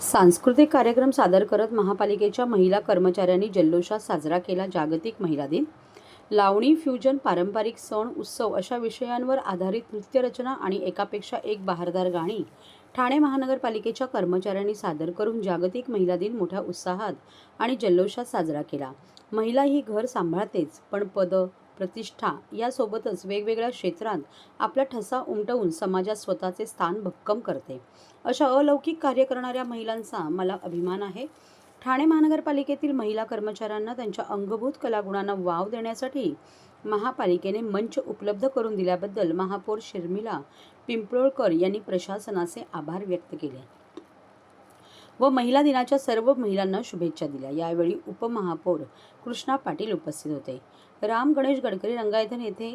सांस्कृतिक कार्यक्रम सादर करत महापालिकेच्या महिला कर्मचाऱ्यांनी जल्लोषात साजरा केला जागतिक महिला दिन। लावणी, फ्युजन, पारंपरिक सण उत्सव अशा विषयांवर आधारित नृत्यरचना आणि एकापेक्षा एक बहारदार गाणी ठाणे महानगरपालिकेच्या कर्मचाऱ्यांनी सादर करून जागतिक महिला दिन मोठ्या उत्साहात आणि जल्लोषात साजरा केला। महिला ही घर सांभाळतेच, पण पद, प्रतिष्ठा यासोबतच वेगवेगळ्या क्षेत्रात आपला ठसा उमटवून समाजात स्वतःचे स्थान भक्कम करते। अशा अलौकिक कार्य करणाऱ्या महिलांचा मला अभिमान आहे। ठाणे महानगरपालिकेतील महिला कर्मचाऱ्यांना त्यांच्या अंगभूत कलागुणांना वाव देण्यासाठी महापालिकेने मंच उपलब्ध करून दिल्याबद्दल महापौर शर्मिला पिंपळकर यांनी प्रशासनाचे आभार व्यक्त केले व महिला दिनाच्या सर्व महिलांना शुभेच्छा दिल्या। यावेळी उपमहापौर कृष्णा पाटील उपस्थित होते। राम गणेश गडकरी रंगायतन येथे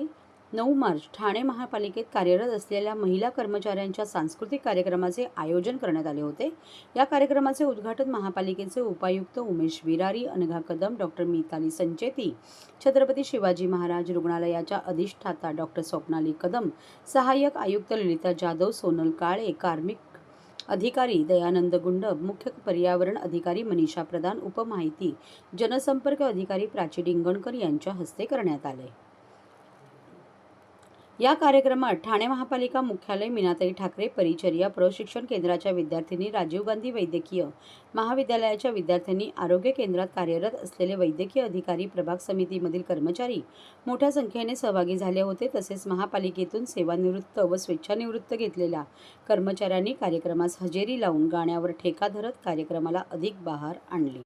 9 मार्च ठाणे महापालिकेत कार्यरत असलेल्या महिला कर्मचाऱ्यांच्या सांस्कृतिक कार्यक्रमाचे आयोजन करण्यात आले होते। या कार्यक्रमाचे उद्घाटन महापालिकेचे उपायुक्त उमेश विरारी, अनघा कदम, डॉक्टर मिताली संचेती, छत्रपती शिवाजी महाराज रुग्णालयाच्या अधिष्ठाता डॉक्टर स्वप्नाली कदम, सहाय्यक आयुक्त ललिता जाधव, सोनल काळे, कार्मिक अधिकारी दयानंद गुंड, मुख्य पर्यावरण अधिकारी मनीषा प्रधान, उपमाहिती जनसंपर्क अधिकारी प्राची डिंगणकर यांच्या हस्ते करण्यात आले। या कार्यक्रमात ठाणे महापालिका मुख्यालय, मीनाताई ठाकरे परिचर्या प्रशिक्षण केंद्राच्या विद्यार्थ्यांनी, राजीव गांधी वैद्यकीय महाविद्यालयाच्या विद्यार्थ्यांनी, आरोग्य केंद्रात कार्यरत असलेले वैद्यकीय अधिकारी, प्रभाग समितीमधील कर्मचारी मोठ्या संख्येने सहभागी झाले होते। तसेच महापालिकेतून सेवानिवृत्त व स्वेच्छानिवृत्त घेतलेल्या कर्मचाऱ्यांनी कार्यक्रमास हजेरी लावून गाण्यावर ठेका धरत कार्यक्रमाला अधिक बहार आणली।